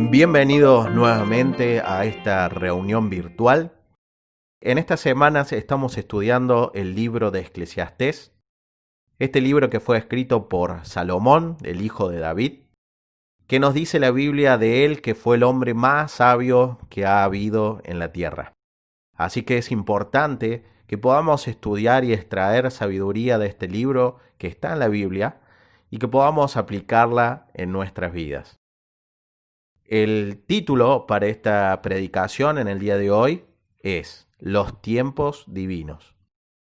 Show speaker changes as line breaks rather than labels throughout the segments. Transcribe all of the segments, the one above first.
Bienvenidos nuevamente a esta reunión virtual. En estas semanas estamos estudiando el libro de Eclesiastés, este libro que fue escrito por Salomón, el hijo de David, que nos dice la Biblia de él que fue el hombre más sabio que ha habido en la tierra. Así que es importante que podamos estudiar y extraer sabiduría de este libro que está en la Biblia y que podamos aplicarla en nuestras vidas. El título para esta predicación en el día de hoy es Los tiempos divinos.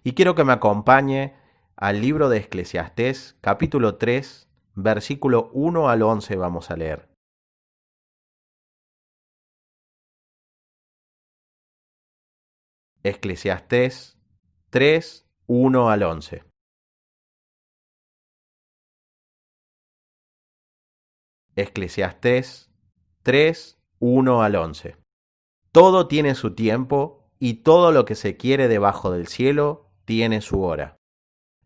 Y quiero que me acompañe al libro de Eclesiastés, capítulo 3, versículo 1 al 11 vamos a leer. Eclesiastés 3, 1 al 11. Eclesiastés 3, 1 al 11. Todo tiene su tiempo y todo lo que se quiere debajo del cielo tiene su hora.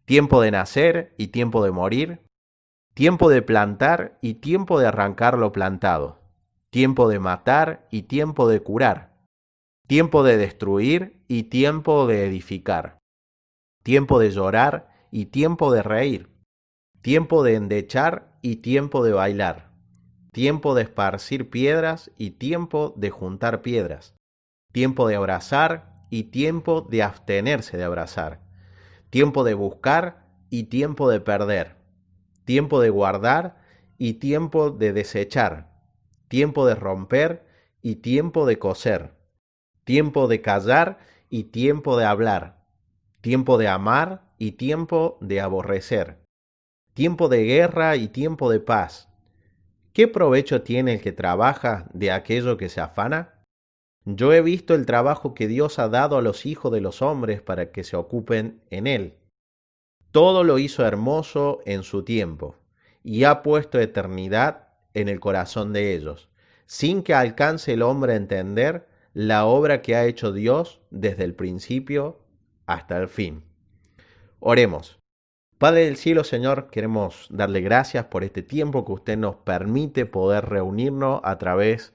Tiempo de nacer y tiempo de morir, tiempo de plantar y tiempo de arrancar lo plantado, tiempo de matar y tiempo de curar, tiempo de destruir y tiempo de edificar, tiempo de llorar y tiempo de reír, tiempo de endechar y tiempo de bailar, tiempo de esparcir piedras y tiempo de juntar piedras, tiempo de abrazar y tiempo de abstenerse de abrazar, tiempo de buscar y tiempo de perder, tiempo de guardar y tiempo de desechar, tiempo de romper y tiempo de coser, tiempo de callar y tiempo de hablar, tiempo de amar y tiempo de aborrecer, tiempo de guerra y tiempo de paz. ¿Qué provecho tiene el que trabaja de aquello que se afana? Yo he visto el trabajo que Dios ha dado a los hijos de los hombres para que se ocupen en él. Todo lo hizo hermoso en su tiempo, y ha puesto eternidad en el corazón de ellos, sin que alcance el hombre a entender la obra que ha hecho Dios desde el principio hasta el fin. Oremos. Padre del cielo, Señor, queremos darle gracias por este tiempo que usted nos permite poder reunirnos a través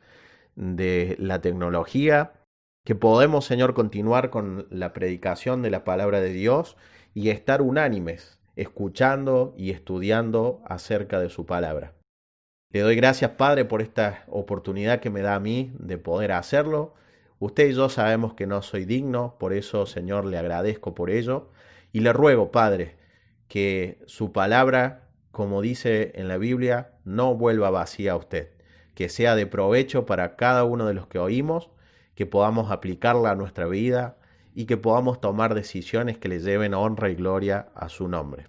de la tecnología, que podemos, Señor, continuar con la predicación de la palabra de Dios y estar unánimes, escuchando y estudiando acerca de su palabra. Le doy gracias, Padre, por esta oportunidad que me da a mí de poder hacerlo. Usted y yo sabemos que no soy digno, por eso, Señor, le agradezco por ello. Y le ruego, Padre, que su palabra, como dice en la Biblia, no vuelva vacía a usted, que sea de provecho para cada uno de los que oímos, que podamos aplicarla a nuestra vida y que podamos tomar decisiones que le lleven honra y gloria a su nombre.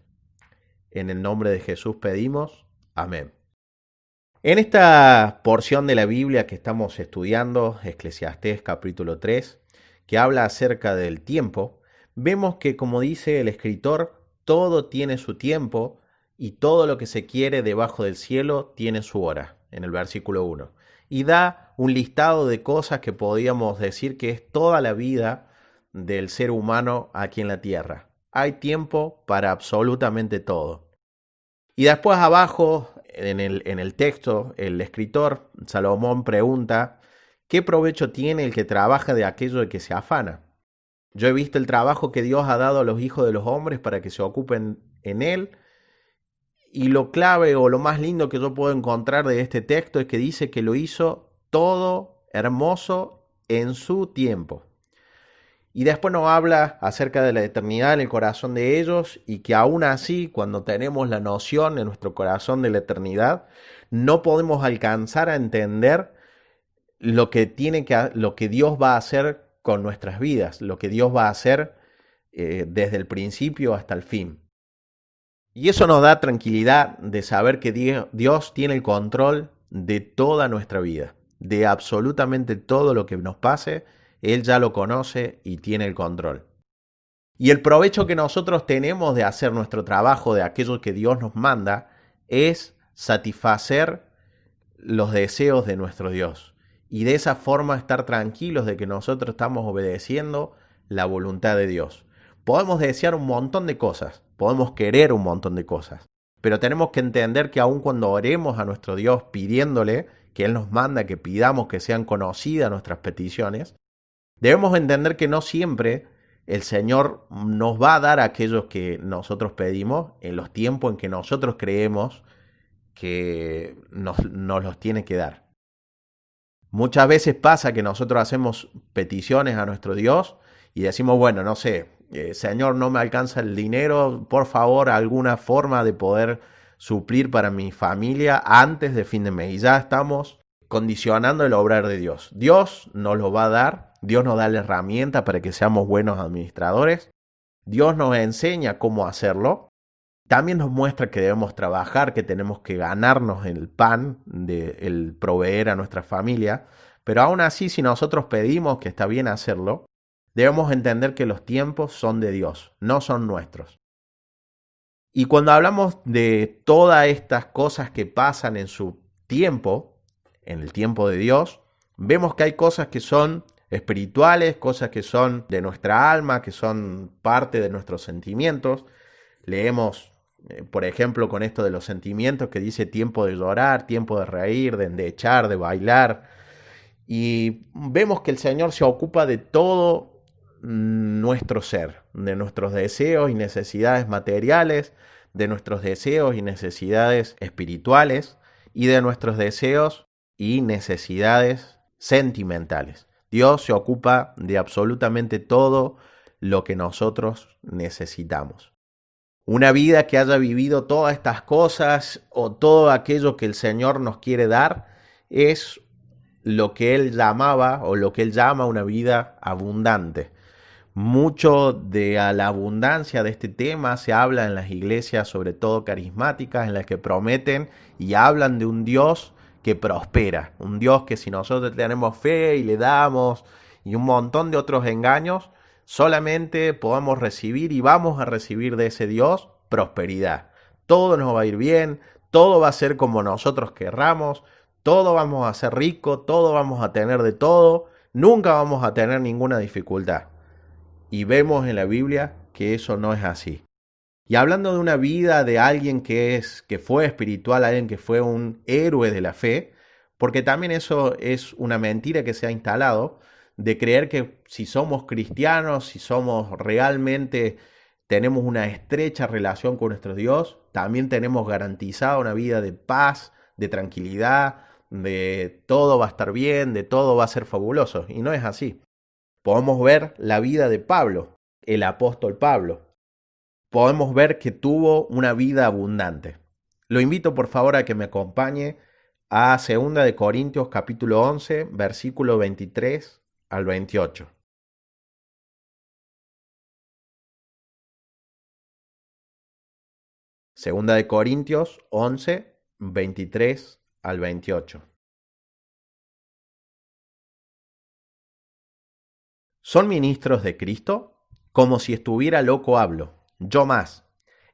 En el nombre de Jesús pedimos, amén. En esta porción de la Biblia que estamos estudiando, Eclesiastés capítulo 3, que habla acerca del tiempo, vemos que, como dice el escritor, todo tiene su tiempo y todo lo que se quiere debajo del cielo tiene su hora, en el versículo 1. Y da un listado de cosas que podríamos decir que es toda la vida del ser humano aquí en la tierra. Hay tiempo para absolutamente todo. Y después abajo, en el texto, el escritor, Salomón, pregunta, ¿qué provecho tiene el que trabaja de aquello de que se afana? Yo he visto el trabajo que Dios ha dado a los hijos de los hombres para que se ocupen en él. Y lo clave o lo más lindo que yo puedo encontrar de este texto es que dice que lo hizo todo hermoso en su tiempo. Y después nos habla acerca de la eternidad en el corazón de ellos y que aún así, cuando tenemos la noción en nuestro corazón de la eternidad, no podemos alcanzar a entender lo que Dios va a hacer con nuestras vidas, lo que Dios va a hacer desde el principio hasta el fin. Y eso nos da tranquilidad de saber que Dios tiene el control de toda nuestra vida, de absolutamente todo lo que nos pase. Él ya lo conoce y tiene el control. Y el provecho que nosotros tenemos de hacer nuestro trabajo, de aquello que Dios nos manda, es satisfacer los deseos de nuestro Dios. Y de esa forma estar tranquilos de que nosotros estamos obedeciendo la voluntad de Dios. Podemos desear un montón de cosas, podemos querer un montón de cosas, pero tenemos que entender que aun cuando oremos a nuestro Dios pidiéndole que Él nos manda que pidamos que sean conocidas nuestras peticiones, debemos entender que no siempre el Señor nos va a dar aquellos que nosotros pedimos en los tiempos en que nosotros creemos que nos los tiene que dar. Muchas veces pasa que nosotros hacemos peticiones a nuestro Dios y decimos, bueno, no sé, Señor, no me alcanza el dinero, por favor, alguna forma de poder suplir para mi familia antes de fin de mes. Y ya estamos condicionando el obrar de Dios. Dios nos lo va a dar, Dios nos da la herramienta para que seamos buenos administradores, Dios nos enseña cómo hacerlo, también nos muestra que debemos trabajar, que tenemos que ganarnos el pan, el proveer a nuestra familia, pero aún así si nosotros pedimos que está bien hacerlo, debemos entender que los tiempos son de Dios, no son nuestros. Y cuando hablamos de todas estas cosas que pasan en su tiempo, en el tiempo de Dios, vemos que hay cosas que son espirituales, cosas que son de nuestra alma, que son parte de nuestros sentimientos. Leemos, por ejemplo, con esto de los sentimientos, que dice tiempo de llorar, tiempo de reír, de endechar, de bailar. Y vemos que el Señor se ocupa de todo nuestro ser, de nuestros deseos y necesidades materiales, de nuestros deseos y necesidades espirituales y de nuestros deseos y necesidades sentimentales. Dios se ocupa de absolutamente todo lo que nosotros necesitamos. Una vida que haya vivido todas estas cosas o todo aquello que el Señor nos quiere dar es lo que Él llamaba o lo que Él llama una vida abundante. Mucho de la abundancia de este tema se habla en las iglesias, sobre todo carismáticas, en las que prometen y hablan de un Dios que prospera, un Dios que si nosotros tenemos fe y le damos y un montón de otros engaños, solamente podamos recibir y vamos a recibir de ese Dios prosperidad. Todo nos va a ir bien, todo va a ser como nosotros querramos, todo vamos a ser ricos, todo vamos a tener de todo, nunca vamos a tener ninguna dificultad. Y vemos en la Biblia que eso no es así. Y hablando de una vida de alguien que fue espiritual, alguien que fue un héroe de la fe, porque también eso es una mentira que se ha instalado, de creer que si somos cristianos, si somos realmente, tenemos una estrecha relación con nuestro Dios, también tenemos garantizada una vida de paz, de tranquilidad, de todo va a estar bien, de todo va a ser fabuloso. Y no es así. Podemos ver la vida de Pablo, el apóstol Pablo. Podemos ver que tuvo una vida abundante. Lo invito por favor a que me acompañe a 2 de Corintios capítulo 11, versículo 23 al 28. Segunda de Corintios 11, 23 al 28. ¿Son ministros de Cristo? Como si estuviera loco hablo, yo más,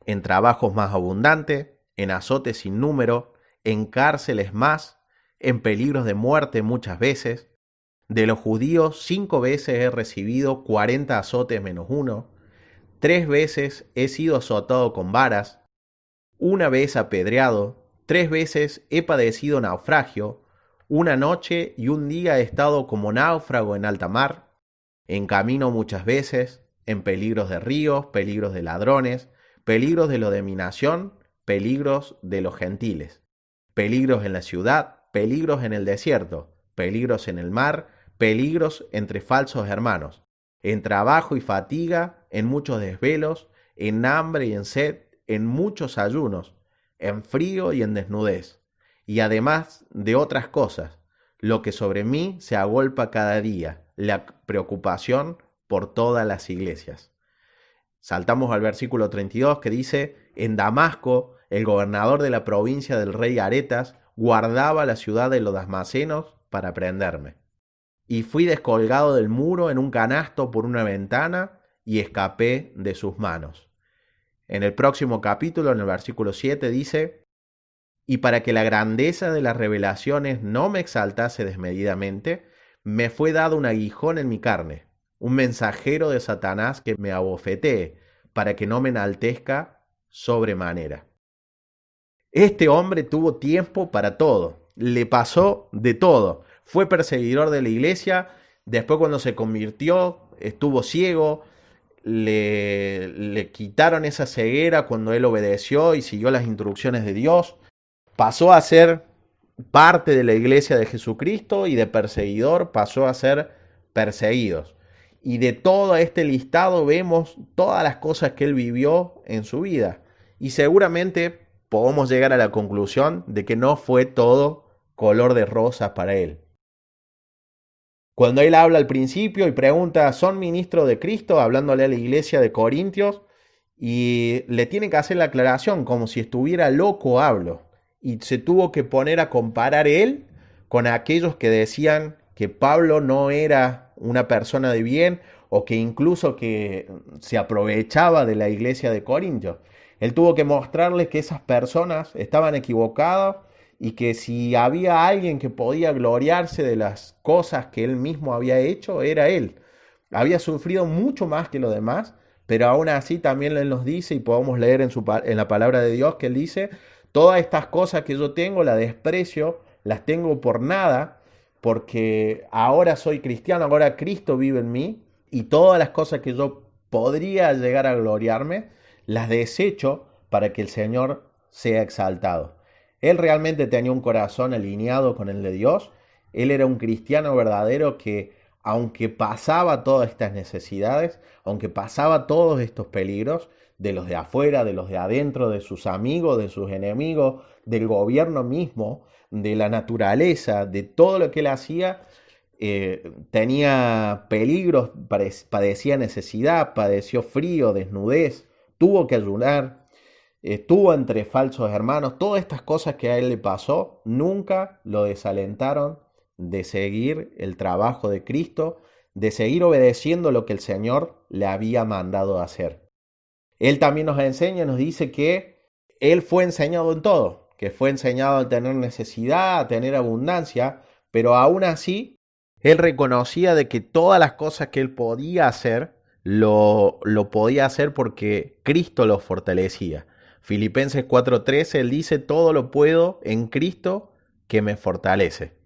en trabajos más abundantes, en azotes sin número, en cárceles más, en peligros de muerte muchas veces. De los judíos 5 veces he recibido 40 azotes menos uno, 3 veces he sido azotado con varas, 1 vez apedreado, 3 veces he padecido naufragio, 1 noche y 1 día he estado como náufrago en alta mar, en camino muchas veces, en peligros de ríos, peligros de ladrones, peligros de lo de mi nación, peligros de los gentiles, peligros en la ciudad, peligros en el desierto, peligros en el mar, peligros entre falsos hermanos, en trabajo y fatiga, en muchos desvelos, en hambre y en sed, en muchos ayunos, en frío y en desnudez, y además de otras cosas, lo que sobre mí se agolpa cada día, la preocupación por todas las iglesias. Saltamos al versículo 32 que dice, en Damasco, el gobernador de la provincia del rey Aretas guardaba la ciudad de los damascenos para prenderme. Y fui descolgado del muro en un canasto por una ventana y escapé de sus manos. En el próximo capítulo, en el versículo 7, dice, y para que la grandeza de las revelaciones no me exaltase desmedidamente, me fue dado un aguijón en mi carne, un mensajero de Satanás que me abofetee, para que no me enaltezca sobremanera. Este hombre tuvo tiempo para todo. le pasó de todo. Fue perseguidor de la iglesia, después cuando se convirtió estuvo ciego, le quitaron esa ceguera cuando él obedeció y siguió las instrucciones de Dios. Pasó a ser parte de la iglesia de Jesucristo y de perseguidor pasó a ser perseguidos. Y de todo este listado vemos todas las cosas que él vivió en su vida. Y seguramente podemos llegar a la conclusión de que no fue todo color de rosas para él. Cuando él habla al principio y pregunta, ¿son ministros de Cristo? Hablándole a la iglesia de Corintios, y le tiene que hacer la aclaración, como si estuviera loco hablo. Y se tuvo que poner a comparar él con aquellos que decían que Pablo no era una persona de bien o que incluso que se aprovechaba de la iglesia de Corintios. Él tuvo que mostrarles que esas personas estaban equivocadas y que si había alguien que podía gloriarse de las cosas que él mismo había hecho, era él. Había sufrido mucho más que los demás, pero aún así también él nos dice, y podemos leer en la palabra de Dios, que él dice, todas estas cosas que yo tengo las desprecio, las tengo por nada, porque ahora soy cristiano, ahora Cristo vive en mí, y todas las cosas que yo podría llegar a gloriarme, las desecho para que el Señor sea exaltado. Él realmente tenía un corazón alineado con el de Dios. Él era un cristiano verdadero que, aunque pasaba todas estas necesidades, aunque pasaba todos estos peligros, de los de afuera, de los de adentro, de sus amigos, de sus enemigos, del gobierno mismo, de la naturaleza, de todo lo que él hacía, tenía peligros, padecía necesidad, padeció frío, desnudez, tuvo que ayunar, estuvo entre falsos hermanos, todas estas cosas que a él le pasó, nunca lo desalentaron de seguir el trabajo de Cristo, de seguir obedeciendo lo que el Señor le había mandado hacer. Él también nos enseña, nos dice que él fue enseñado en todo, que fue enseñado a tener necesidad, a tener abundancia, pero aún así, él reconocía de que todas las cosas que él podía hacer, lo podía hacer porque Cristo lo fortalecía. Filipenses 4:13, él dice, todo lo puedo en Cristo que me fortalece.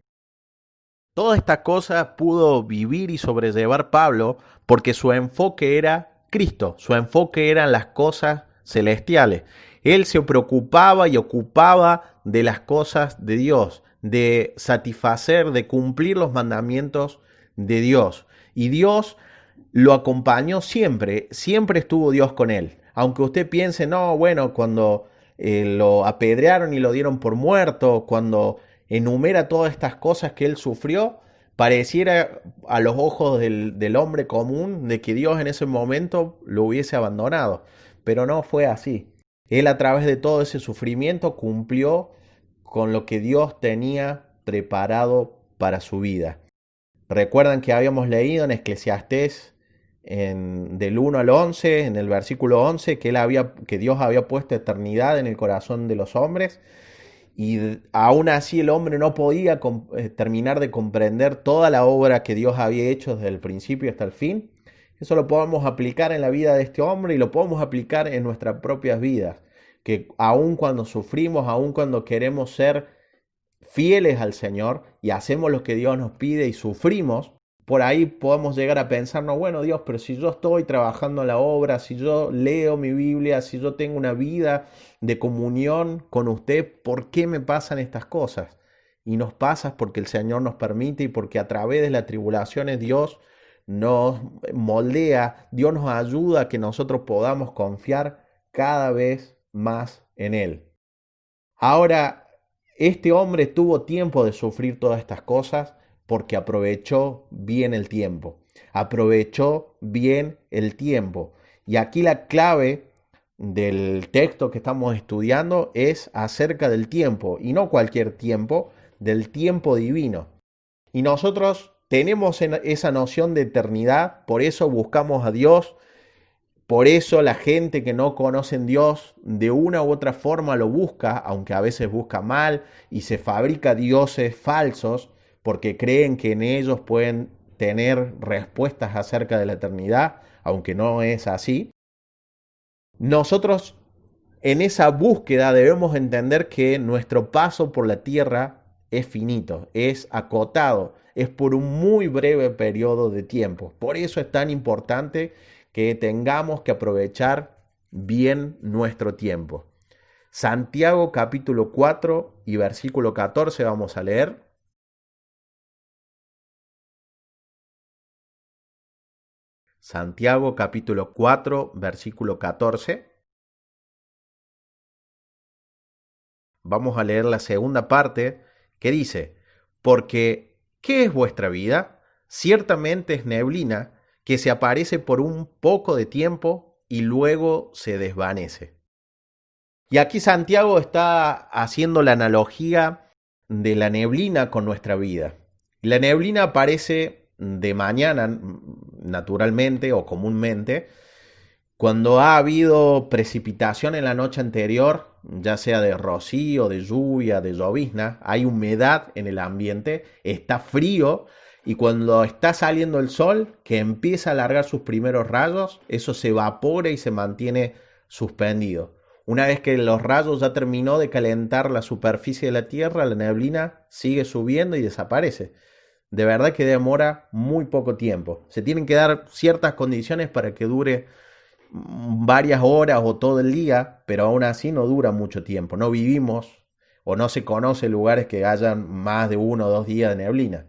Todas estas cosas pudo vivir y sobrellevar Pablo porque su enfoque era Cristo, su enfoque eran las cosas celestiales. Él se preocupaba y ocupaba de las cosas de Dios, de satisfacer, de cumplir los mandamientos de Dios. Y Dios lo acompañó siempre, siempre estuvo Dios con él. Aunque usted piense, no, bueno, cuando lo apedrearon y lo dieron por muerto, cuando enumera todas estas cosas que él sufrió, pareciera a los ojos del hombre común de que Dios en ese momento lo hubiese abandonado. Pero no fue así. Él a través de todo ese sufrimiento cumplió con lo que Dios tenía preparado para su vida. Recuerdan que habíamos leído en Eclesiastés del 1 al 11, en el versículo 11, que Dios había puesto eternidad en el corazón de los hombres y aún así el hombre no podía terminar de comprender toda la obra que Dios había hecho desde el principio hasta el fin. Eso lo podemos aplicar en la vida de este hombre y lo podemos aplicar en nuestras propias vidas, que aun cuando sufrimos, aun cuando queremos ser fieles al Señor y hacemos lo que Dios nos pide y sufrimos, por ahí podemos llegar a pensar, no, bueno Dios, pero si yo estoy trabajando en la obra, si yo leo mi Biblia, si yo tengo una vida de comunión con usted, ¿por qué me pasan estas cosas? Y nos pasa porque el Señor nos permite y porque a través de las tribulaciones Dios nos moldea, Dios nos ayuda a que nosotros podamos confiar cada vez más en Él. Ahora, este hombre tuvo tiempo de sufrir todas estas cosas porque aprovechó bien el tiempo. Aprovechó bien el tiempo. Y aquí la clave del texto que estamos estudiando es acerca del tiempo, y no cualquier tiempo, del tiempo divino. Y nosotros tenemos esa noción de eternidad, por eso buscamos a Dios. Por eso la gente que no conoce a Dios de una u otra forma lo busca, aunque a veces busca mal y se fabrica dioses falsos porque creen que en ellos pueden tener respuestas acerca de la eternidad, aunque no es así. Nosotros en esa búsqueda debemos entender que nuestro paso por la tierra es finito, es acotado, es por un muy breve periodo de tiempo. Por eso es tan importante que tengamos que aprovechar bien nuestro tiempo. Santiago capítulo 4 y versículo 14 vamos a leer. Santiago capítulo 4 versículo 14. Vamos a leer la segunda parte que dice, porque ¿qué es vuestra vida? Ciertamente es neblina que se aparece por un poco de tiempo y luego se desvanece. Y aquí Santiago está haciendo la analogía de la neblina con nuestra vida. La neblina aparece de mañana, naturalmente o comúnmente, cuando ha habido precipitación en la noche anterior, ya sea de rocío, de lluvia, de llovizna, hay humedad en el ambiente, está frío y cuando está saliendo el sol, que empieza a largar sus primeros rayos, eso se evapora y se mantiene suspendido. Una vez que los rayos ya terminó de calentar la superficie de la Tierra, la neblina sigue subiendo y desaparece. De verdad que demora muy poco tiempo. Se tienen que dar ciertas condiciones para que dure varias horas o todo el día, pero aún así no dura mucho tiempo. No vivimos o no se conoce lugares que hayan más de 1 o 2 días de neblina.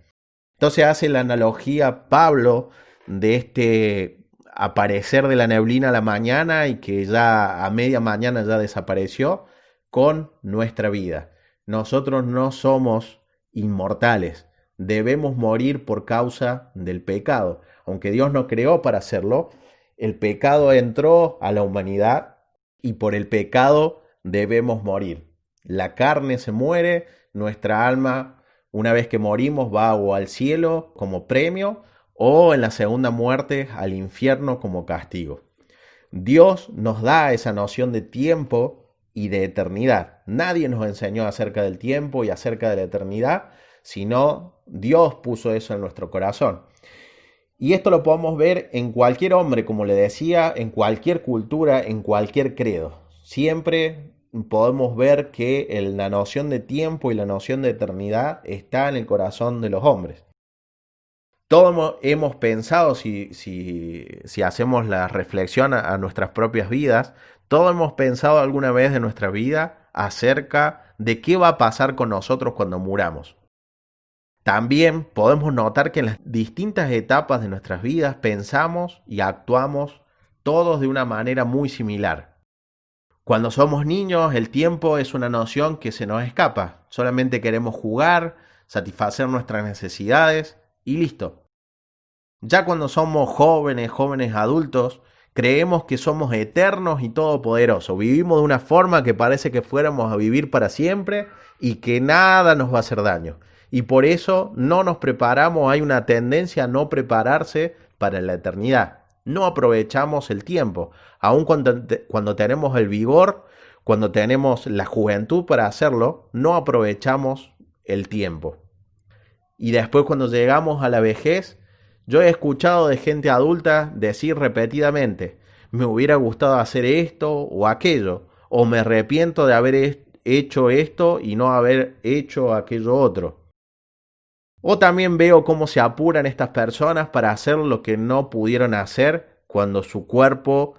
Entonces hace la analogía Pablo de este aparecer de la neblina a la mañana y que ya a media mañana ya desapareció con nuestra vida. Nosotros no somos inmortales, debemos morir por causa del pecado. Aunque Dios nos creó para hacerlo, el pecado entró a la humanidad y por el pecado debemos morir. La carne se muere, nuestra alma, una vez que morimos, va o al cielo como premio o en la segunda muerte al infierno como castigo. Dios nos da esa noción de tiempo y de eternidad. Nadie nos enseñó acerca del tiempo y acerca de la eternidad, sino Dios puso eso en nuestro corazón. Y esto lo podemos ver en cualquier hombre, como le decía, en cualquier cultura, en cualquier credo. Siempre podemos ver que la noción de tiempo y la noción de eternidad está en el corazón de los hombres. Todos hemos pensado, si hacemos la reflexión a nuestras propias vidas, todos hemos pensado alguna vez de nuestra vida acerca de qué va a pasar con nosotros cuando muramos. También podemos notar que en las distintas etapas de nuestras vidas pensamos y actuamos todos de una manera muy similar. Cuando somos niños, el tiempo es una noción que se nos escapa. Solamente queremos jugar, satisfacer nuestras necesidades y listo. Ya cuando somos jóvenes adultos, creemos que somos eternos y todopoderosos. Vivimos de una forma que parece que fuéramos a vivir para siempre y que nada nos va a hacer daño. Y por eso no nos preparamos, hay una tendencia a no prepararse para la eternidad. No aprovechamos el tiempo, aun cuando tenemos el vigor, cuando tenemos la juventud para hacerlo, no aprovechamos el tiempo. Y después cuando llegamos a la vejez, yo he escuchado de gente adulta decir repetidamente, me hubiera gustado hacer esto o aquello, o me arrepiento de haber hecho esto y no haber hecho aquello otro. O también veo cómo se apuran estas personas para hacer lo que no pudieron hacer cuando su cuerpo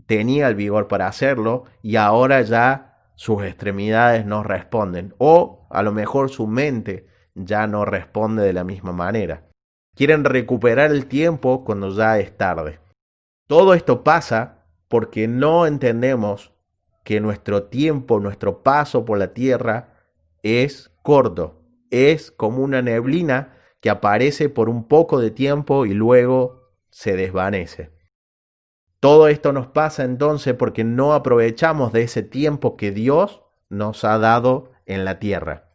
tenía el vigor para hacerlo y ahora ya sus extremidades no responden. O a lo mejor su mente ya no responde de la misma manera. Quieren recuperar el tiempo cuando ya es tarde. Todo esto pasa porque no entendemos que nuestro tiempo, nuestro paso por la tierra es corto. Es como una neblina que aparece por un poco de tiempo y luego se desvanece. Todo esto nos pasa entonces porque no aprovechamos de ese tiempo que Dios nos ha dado en la tierra.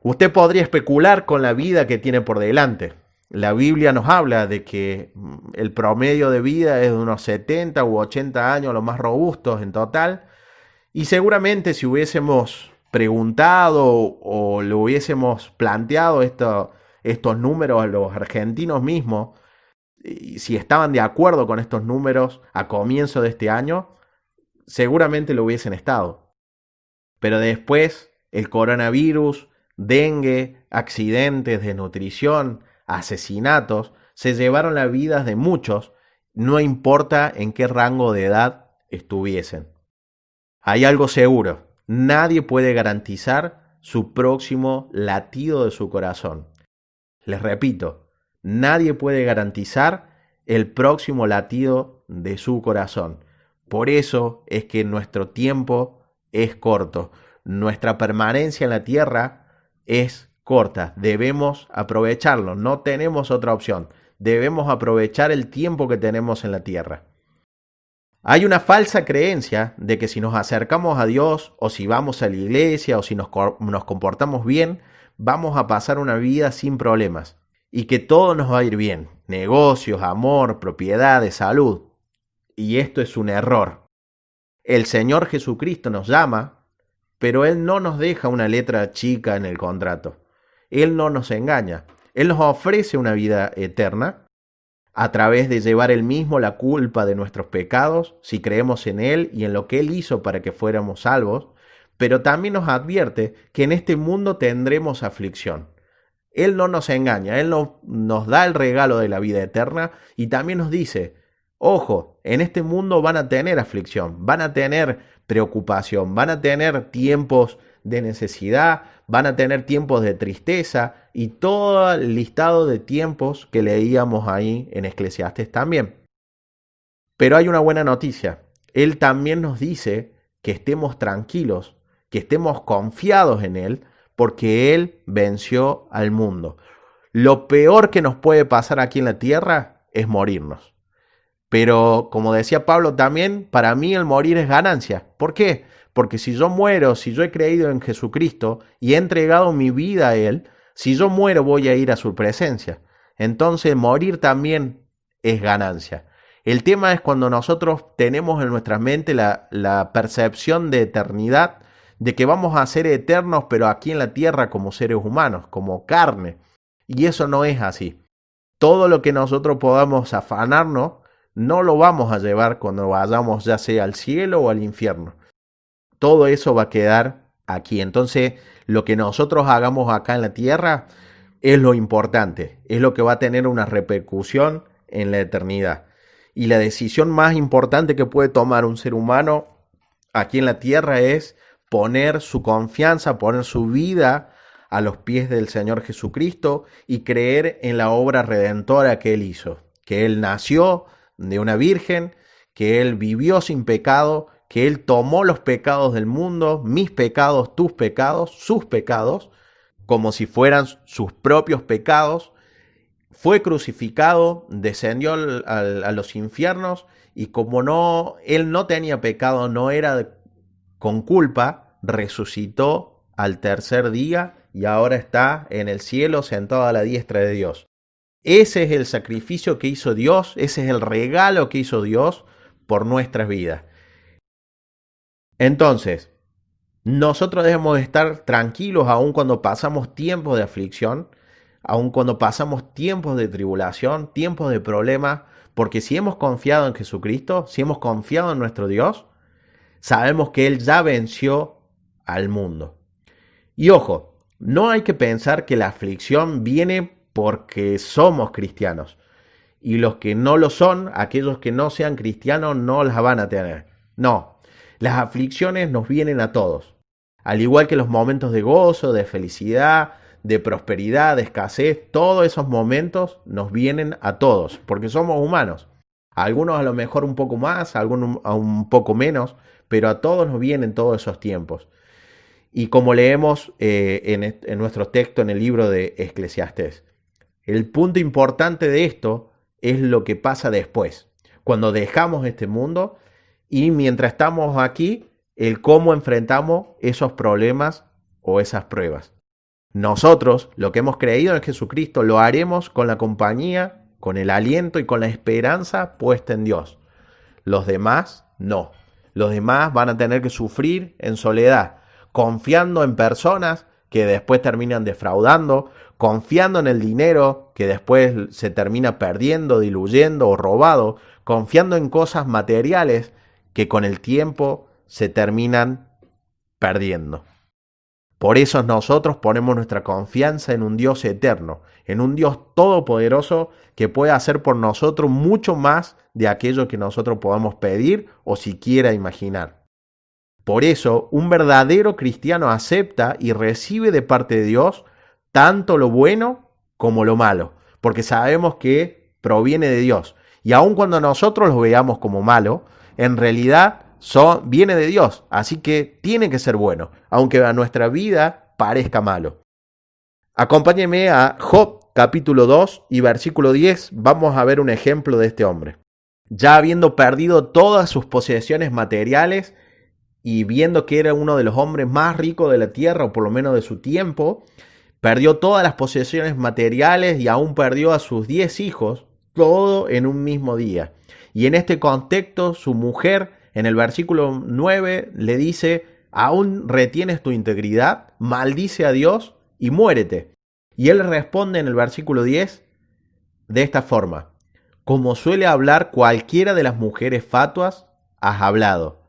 Usted podría especular con la vida que tiene por delante. La Biblia nos habla de que el promedio de vida es de unos 70 u 80 años, los más robustos en total, y seguramente si hubiésemos preguntado o le hubiésemos planteado estos números a los argentinos mismos, y si estaban de acuerdo con estos números a comienzo de este año, seguramente lo hubiesen estado. Pero después el coronavirus dengue, accidentes, desnutrición, asesinatos, se llevaron las vidas de muchos, no importa en qué rango de edad estuviesen. Hay algo seguro, nadie puede garantizar su próximo latido de su corazón. Les repito, nadie puede garantizar el próximo latido de su corazón. Por eso es que nuestro tiempo es corto, nuestra permanencia en la tierra es corta, debemos aprovecharlo, no tenemos otra opción, debemos aprovechar el tiempo que tenemos en la tierra. Hay una falsa creencia de que si nos acercamos a Dios o si vamos a la iglesia o si nos comportamos bien, vamos a pasar una vida sin problemas y que todo nos va a ir bien, negocios, amor, propiedades, salud. Y esto es un error. El Señor Jesucristo nos llama, pero Él no nos deja una letra chica en el contrato. Él no nos engaña. Él nos ofrece una vida eterna a través de llevar Él mismo la culpa de nuestros pecados, si creemos en Él y en lo que Él hizo para que fuéramos salvos, pero también nos advierte que en este mundo tendremos aflicción. Él no nos engaña, Él nos da el regalo de la vida eterna y también nos dice, ojo, en este mundo van a tener aflicción, van a tener preocupación, van a tener tiempos de necesidad, van a tener tiempos de tristeza y todo el listado de tiempos que leíamos ahí en Eclesiastés también. Pero hay una buena noticia, Él también nos dice que estemos tranquilos, que estemos confiados en Él, porque Él venció al mundo. Lo peor que nos puede pasar aquí en la tierra es morirnos. Pero como decía Pablo también, para mí el morir es ganancia. ¿Por qué? Porque si yo muero, si yo he creído en Jesucristo y he entregado mi vida a Él, si yo muero voy a ir a su presencia. Entonces morir también es ganancia. El tema es cuando nosotros tenemos en nuestra mente la percepción de eternidad, de que vamos a ser eternos, pero aquí en la tierra como seres humanos, como carne. Y eso no es así. Todo lo que nosotros podamos afanarnos, no lo vamos a llevar cuando vayamos ya sea al cielo o al infierno. Todo eso va a quedar aquí. Entonces, lo que nosotros hagamos acá en la tierra es lo importante, es lo que va a tener una repercusión en la eternidad. Y la decisión más importante que puede tomar un ser humano aquí en la tierra es poner su confianza, poner su vida a los pies del Señor Jesucristo y creer en la obra redentora que Él hizo, que Él nació de una virgen, que Él vivió sin pecado, que Él tomó los pecados del mundo, mis pecados, tus pecados, sus pecados, como si fueran sus propios pecados, fue crucificado, descendió a los infiernos y como Él no tenía pecado, no era con culpa, resucitó al tercer día y ahora está en el cielo sentado a la diestra de Dios. Ese es el sacrificio que hizo Dios, ese es el regalo que hizo Dios por nuestras vidas. Entonces, nosotros debemos estar tranquilos aun cuando pasamos tiempos de aflicción, aun cuando pasamos tiempos de tribulación, tiempos de problemas, porque si hemos confiado en Jesucristo, si hemos confiado en nuestro Dios, sabemos que Él ya venció al mundo. Y ojo, no hay que pensar que la aflicción viene porque somos cristianos. Y los que no lo son, aquellos que no sean cristianos, no las van a tener. No, las aflicciones nos vienen a todos. Al igual que los momentos de gozo, de felicidad, de prosperidad, de escasez, todos esos momentos nos vienen a todos, porque somos humanos. A algunos a lo mejor un poco más, a algunos un poco menos, pero a todos nos vienen todos esos tiempos. Y como leemos en nuestro texto en el libro de Eclesiastés, el punto importante de esto es lo que pasa después, cuando dejamos este mundo y mientras estamos aquí, el cómo enfrentamos esos problemas o esas pruebas. Nosotros, lo que hemos creído en Jesucristo, lo haremos con la compañía, con el aliento y con la esperanza puesta en Dios. Los demás, no. Los demás van a tener que sufrir en soledad, confiando en personas que después terminan defraudando, confiando en el dinero que después se termina perdiendo, diluyendo o robado, confiando en cosas materiales que con el tiempo se terminan perdiendo. Por eso nosotros ponemos nuestra confianza en un Dios eterno, en un Dios todopoderoso que puede hacer por nosotros mucho más de aquello que nosotros podamos pedir o siquiera imaginar. Por eso, un verdadero cristiano acepta y recibe de parte de Dios tanto lo bueno como lo malo, porque sabemos que proviene de Dios. Y aun cuando nosotros lo veamos como malo, en realidad viene de Dios, así que tiene que ser bueno, aunque a nuestra vida parezca malo. Acompáñenme a Job capítulo 2 y versículo 10, vamos a ver un ejemplo de este hombre. Ya habiendo perdido todas sus posesiones materiales y viendo que era uno de los hombres más ricos de la tierra, o por lo menos de su tiempo, perdió todas las posesiones materiales y aún perdió a sus 10 hijos, todo en un mismo día. Y en este contexto, su mujer, en el versículo 9, le dice: ¿aún retienes tu integridad? Maldice a Dios y muérete. Y él responde en el versículo 10 de esta forma: como suele hablar cualquiera de las mujeres fatuas, has hablado.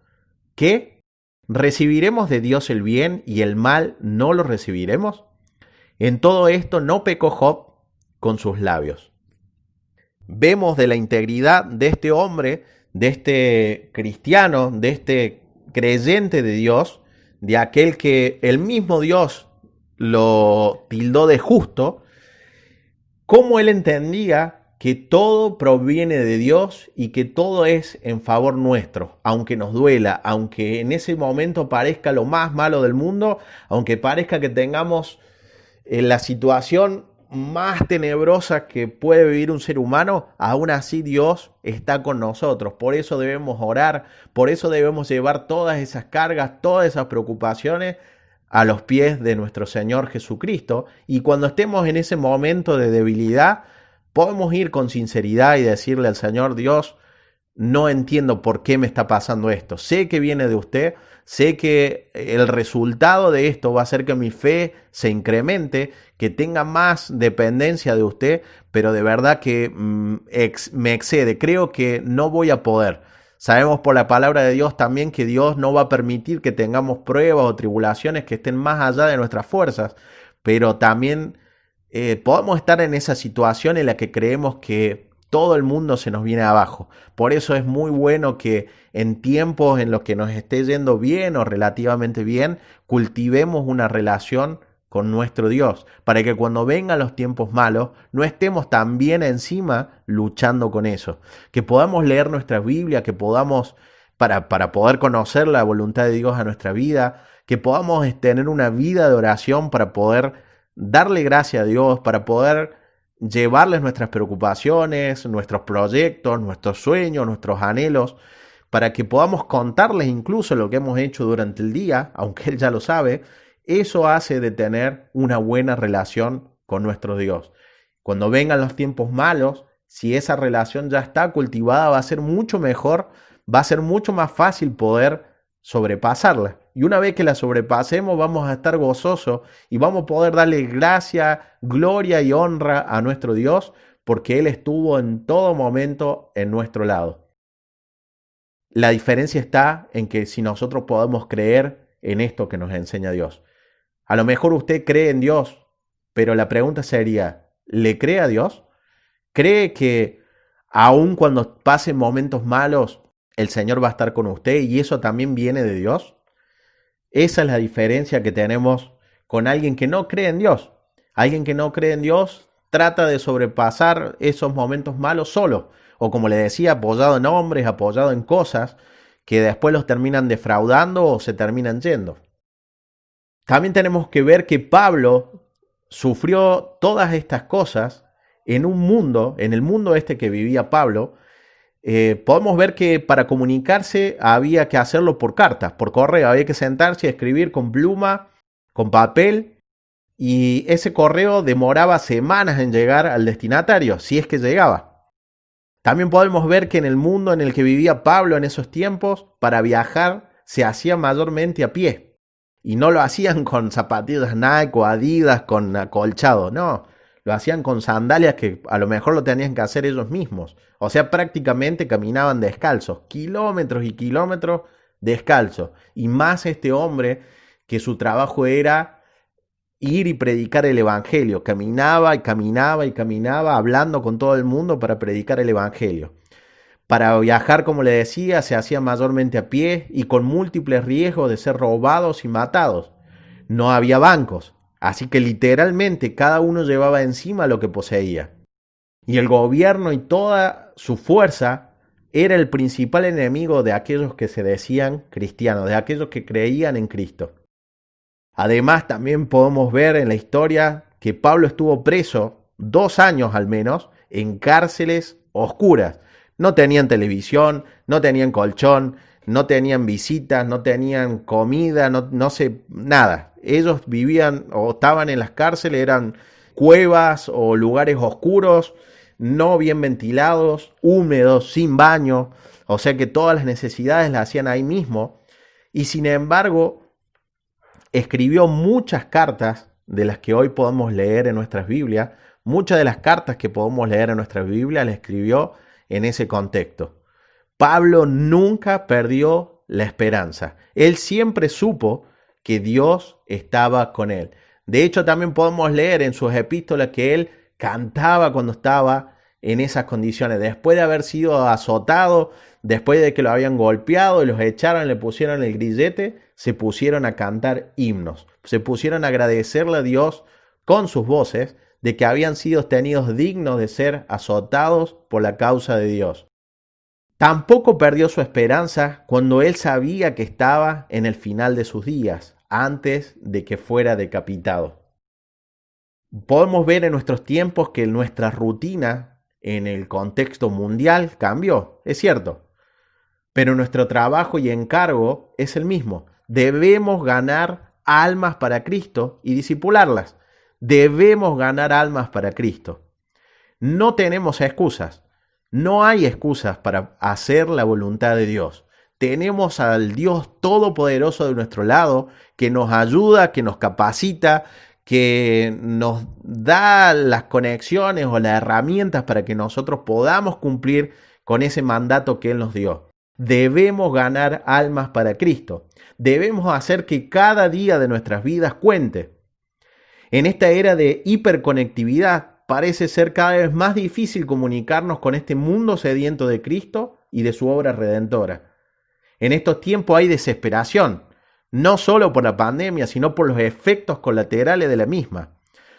¿Qué? ¿Recibiremos de Dios el bien y el mal no lo recibiremos? En todo esto no pecó Job con sus labios. Vemos de la integridad de este hombre, de este cristiano, de este creyente de Dios, de aquel que el mismo Dios lo tildó de justo, cómo él entendía que todo proviene de Dios y que todo es en favor nuestro, aunque nos duela, aunque en ese momento parezca lo más malo del mundo, aunque parezca que tengamos la situación más tenebrosa que puede vivir un ser humano, aún así Dios está con nosotros. Por eso debemos orar, por eso debemos llevar todas esas cargas, todas esas preocupaciones a los pies de nuestro Señor Jesucristo. Y cuando estemos en ese momento de debilidad, podemos ir con sinceridad y decirle al Señor: Dios, no entiendo por qué me está pasando esto. Sé que viene de usted, sé que el resultado de esto va a hacer que mi fe se incremente, que tenga más dependencia de usted, pero de verdad que me excede. Creo que no voy a poder. Sabemos por la palabra de Dios también que Dios no va a permitir que tengamos pruebas o tribulaciones que estén más allá de nuestras fuerzas, pero también podemos estar en esa situación en la que creemos que todo el mundo se nos viene abajo. Por eso es muy bueno que en tiempos en los que nos esté yendo bien o relativamente bien, cultivemos una relación con nuestro Dios, para que cuando vengan los tiempos malos no estemos tan bien encima luchando con eso. Que podamos leer nuestra Biblia, que podamos, para poder conocer la voluntad de Dios a nuestra vida, que podamos tener una vida de oración para poder darle gracias a Dios, para poder llevarles nuestras preocupaciones, nuestros proyectos, nuestros sueños, nuestros anhelos, para que podamos contarles incluso lo que hemos hecho durante el día, aunque Él ya lo sabe. Eso hace de tener una buena relación con nuestro Dios. Cuando vengan los tiempos malos, si esa relación ya está cultivada, va a ser mucho mejor, va a ser mucho más fácil poder sobrepasarla. Y una vez que la sobrepasemos, vamos a estar gozosos y vamos a poder darle gracia, gloria y honra a nuestro Dios, porque Él estuvo en todo momento en nuestro lado. La diferencia está en que si nosotros podemos creer en esto que nos enseña Dios. A lo mejor usted cree en Dios, pero la pregunta sería: ¿le cree a Dios? ¿Cree que aun cuando pasen momentos malos, el Señor va a estar con usted y eso también viene de Dios? Esa es la diferencia que tenemos con alguien que no cree en Dios. Alguien que no cree en Dios trata de sobrepasar esos momentos malos solo, o como le decía, apoyado en hombres, apoyado en cosas que después los terminan defraudando o se terminan yendo. También tenemos que ver que Pablo sufrió todas estas cosas en un mundo, en el mundo este que vivía Pablo. Podemos ver que para comunicarse había que hacerlo por cartas, por correo, había que sentarse y escribir con pluma, con papel, y ese correo demoraba semanas en llegar al destinatario, si es que llegaba. También podemos ver que en el mundo en el que vivía Pablo en esos tiempos, para viajar se hacía mayormente a pie. Y no lo hacían con zapatillas Nike o Adidas con acolchado, no. Lo hacían con sandalias que a lo mejor lo tenían que hacer ellos mismos. O sea, prácticamente caminaban descalzos, kilómetros y kilómetros descalzos. Y más este hombre que su trabajo era ir y predicar el evangelio. Caminaba y caminaba y caminaba hablando con todo el mundo para predicar el evangelio. Para viajar, como le decía, se hacía mayormente a pie y con múltiples riesgos de ser robados y matados. No había bancos, así que literalmente cada uno llevaba encima lo que poseía. Y el gobierno y toda su fuerza era el principal enemigo de aquellos que se decían cristianos, de aquellos que creían en Cristo. Además, también podemos ver en la historia que Pablo estuvo preso 2 años al menos en cárceles oscuras. No tenían televisión, no tenían colchón, no tenían visitas, no tenían comida, no sé, nada. Ellos vivían o estaban en las cárceles, eran cuevas o lugares oscuros, no bien ventilados, húmedos, sin baño, o sea que todas las necesidades las hacían ahí mismo. Y sin embargo, escribió muchas cartas de las que hoy podemos leer en nuestras Biblias. Muchas de las cartas que podemos leer en nuestras Biblias las escribió en ese contexto. Pablo nunca perdió la esperanza. Él siempre supo que Dios estaba con él. De hecho, también podemos leer en sus epístolas que él cantaba cuando estaba en esas condiciones. Después de haber sido azotado, después de que lo habían golpeado y los echaron, le pusieron el grillete, se pusieron a cantar himnos. Se pusieron a agradecerle a Dios con sus voces de que habían sido tenidos dignos de ser azotados por la causa de Dios. Tampoco perdió su esperanza cuando él sabía que estaba en el final de sus días, antes de que fuera decapitado. Podemos ver en nuestros tiempos que nuestra rutina en el contexto mundial cambió, es cierto, pero nuestro trabajo y encargo es el mismo. Debemos ganar almas para Cristo y discipularlas. Debemos ganar almas para Cristo. No tenemos excusas. No hay excusas para hacer la voluntad de Dios. Tenemos al Dios Todopoderoso de nuestro lado, que nos ayuda, que nos capacita, que nos da las conexiones o las herramientas para que nosotros podamos cumplir con ese mandato que Él nos dio. Debemos ganar almas para Cristo. Debemos hacer que cada día de nuestras vidas cuente. En esta era de hiperconectividad, parece ser cada vez más difícil comunicarnos con este mundo sediento de Cristo y de su obra redentora. En estos tiempos hay desesperación, no solo por la pandemia, sino por los efectos colaterales de la misma.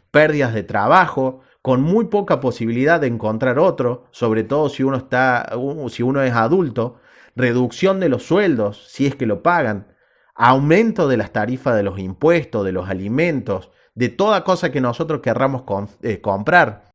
Pérdidas de trabajo, con muy poca posibilidad de encontrar otro, sobre todo si uno es adulto, reducción de los sueldos, si es que lo pagan, aumento de las tarifas de los impuestos, de los alimentos, de toda cosa que nosotros querramos comprar,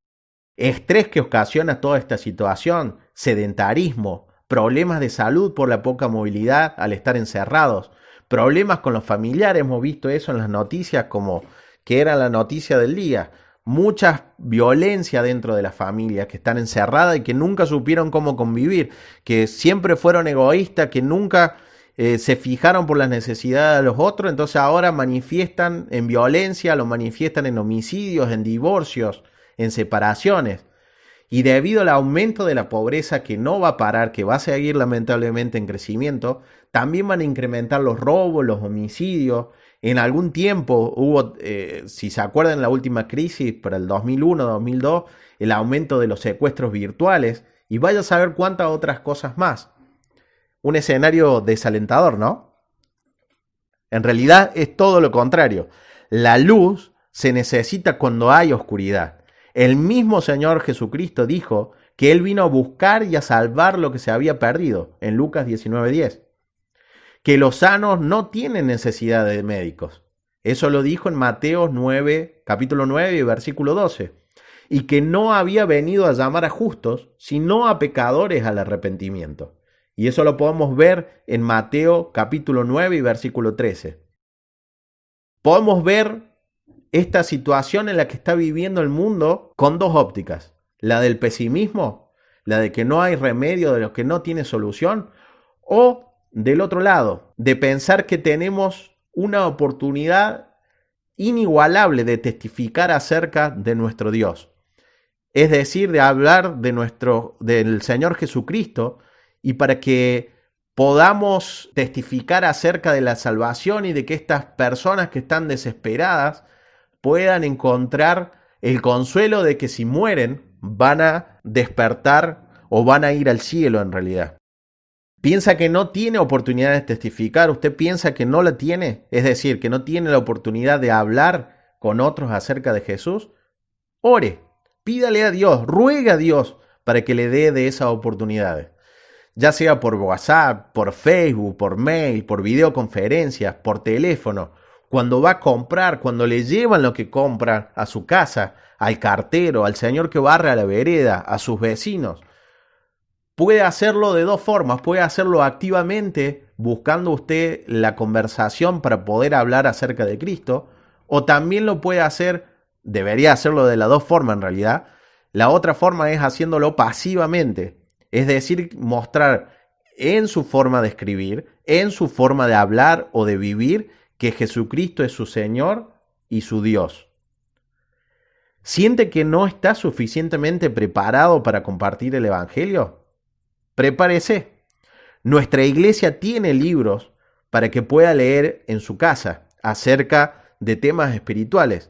estrés que ocasiona toda esta situación, sedentarismo, problemas de salud por la poca movilidad al estar encerrados, problemas con los familiares, hemos visto eso en las noticias como que era la noticia del día, mucha violencia dentro de las familias que están encerradas y que nunca supieron cómo convivir, que siempre fueron egoístas, que nunca se fijaron por las necesidades de los otros, entonces ahora manifiestan en violencia, lo manifiestan en homicidios, en divorcios, en separaciones. Y debido al aumento de la pobreza que no va a parar, que va a seguir lamentablemente en crecimiento, también van a incrementar los robos, los homicidios. En algún tiempo hubo, si se acuerdan, en la última crisis para el 2001-2002, el aumento de los secuestros virtuales y vaya a saber cuántas otras cosas más. Un escenario desalentador, ¿no? En realidad es todo lo contrario. La luz se necesita cuando hay oscuridad. El mismo Señor Jesucristo dijo que Él vino a buscar y a salvar lo que se había perdido, en Lucas 19:10. Que los sanos no tienen necesidad de médicos. Eso lo dijo en Mateo 9, capítulo 9, versículo 12. Y que no había venido a llamar a justos, sino a pecadores al arrepentimiento. Y eso lo podemos ver en Mateo capítulo 9 y versículo 13. Podemos ver esta situación en la que está viviendo el mundo con dos ópticas. La del pesimismo, la de que no hay remedio, de lo que no tiene solución, o del otro lado, de pensar que tenemos una oportunidad inigualable de testificar acerca de nuestro Dios. Es decir, de hablar del Señor Jesucristo, y para que podamos testificar acerca de la salvación y de que estas personas que están desesperadas puedan encontrar el consuelo de que si mueren van a despertar o van a ir al cielo en realidad. ¿Piensa que no tiene oportunidad de testificar? ¿Usted piensa que no la tiene? Es decir, que no tiene la oportunidad de hablar con otros acerca de Jesús. Ore, pídale a Dios, ruegue a Dios para que le dé de esas oportunidades. Ya sea por WhatsApp, por Facebook, por mail, por videoconferencias, por teléfono. Cuando va a comprar, cuando le llevan lo que compra a su casa, al cartero, al señor que barre a la vereda, a sus vecinos. Puede hacerlo de dos formas, puede hacerlo activamente, buscando usted la conversación para poder hablar acerca de Cristo, o también lo puede hacer, debería hacerlo de las dos formas en realidad. La otra forma es haciéndolo pasivamente, es decir, mostrar en su forma de escribir, en su forma de hablar o de vivir, que Jesucristo es su Señor y su Dios. ¿Siente que no está suficientemente preparado para compartir el Evangelio? Prepárese. Nuestra iglesia tiene libros para que pueda leer en su casa acerca de temas espirituales.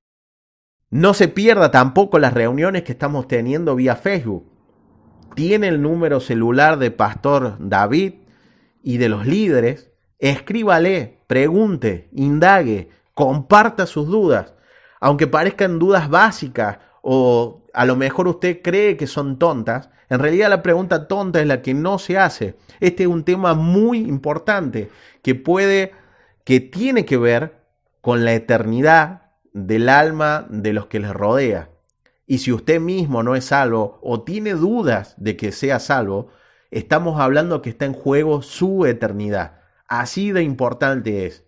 No se pierda tampoco las reuniones que estamos teniendo vía Facebook. Tiene el número celular de Pastor David y de los líderes. Escríbale, pregunte, indague, comparta sus dudas. Aunque parezcan dudas básicas o a lo mejor usted cree que son tontas, en realidad la pregunta tonta es la que no se hace. Este es un tema muy importante que tiene que ver con la eternidad del alma de los que les rodea. Y si usted mismo no es salvo o tiene dudas de que sea salvo, estamos hablando que está en juego su eternidad. Así de importante es.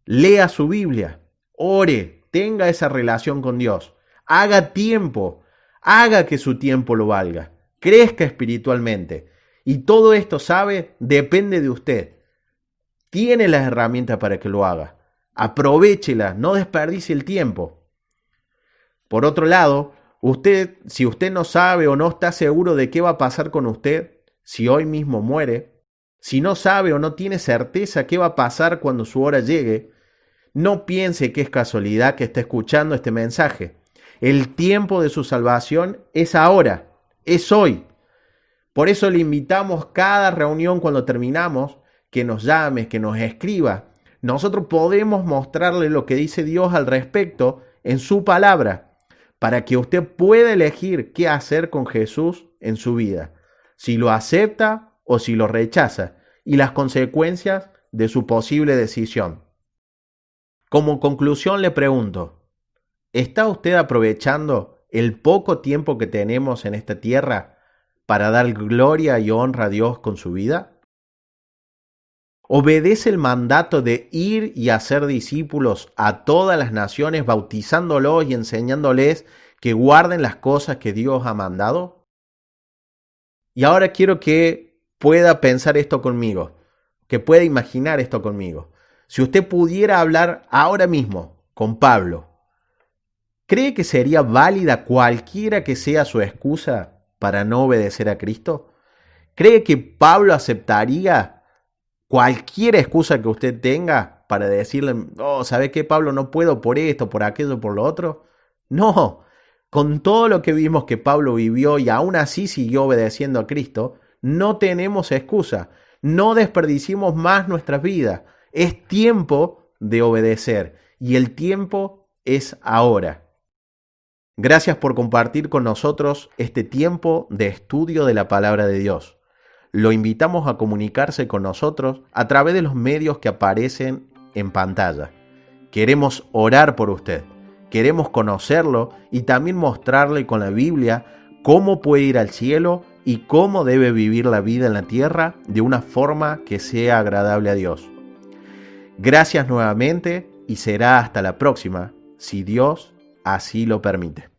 Lea su Biblia, ore, tenga esa relación con Dios, haga tiempo. Haga que su tiempo lo valga, crezca espiritualmente. Y todo esto, ¿sabe? Depende de usted. Tiene las herramientas para que lo haga. Aprovéchelas, no desperdicie el tiempo. Por otro lado, si usted no sabe o no está seguro de qué va a pasar con usted, si hoy mismo muere, si no sabe o no tiene certeza qué va a pasar cuando su hora llegue, no piense que es casualidad que esté escuchando este mensaje. El tiempo de su salvación es ahora, es hoy. Por eso le invitamos cada reunión cuando terminamos, que nos llame, que nos escriba. Nosotros podemos mostrarle lo que dice Dios al respecto en su palabra, para que usted pueda elegir qué hacer con Jesús en su vida, si lo acepta o si lo rechaza, y las consecuencias de su posible decisión. Como conclusión le pregunto, ¿está usted aprovechando el poco tiempo que tenemos en esta tierra para dar gloria y honra a Dios con su vida? ¿Obedece el mandato de ir y hacer discípulos a todas las naciones, bautizándolos y enseñándoles que guarden las cosas que Dios ha mandado? Y ahora quiero que pueda pensar esto conmigo, que pueda imaginar esto conmigo. Si usted pudiera hablar ahora mismo con Pablo, ¿cree que sería válida cualquiera que sea su excusa para no obedecer a Cristo? ¿Cree que Pablo aceptaría cualquier excusa que usted tenga para decirle, ¿sabe qué, Pablo? No puedo por esto, por aquello, por lo otro. No, con todo lo que vimos que Pablo vivió y aún así siguió obedeciendo a Cristo, no tenemos excusa. No desperdiciemos más nuestras vidas. Es tiempo de obedecer y el tiempo es ahora. Gracias por compartir con nosotros este tiempo de estudio de la palabra de Dios. Lo invitamos a comunicarse con nosotros a través de los medios que aparecen en pantalla. Queremos orar por usted, queremos conocerlo y también mostrarle con la Biblia cómo puede ir al cielo y cómo debe vivir la vida en la tierra de una forma que sea agradable a Dios. Gracias nuevamente y será hasta la próxima, si Dios así lo permite.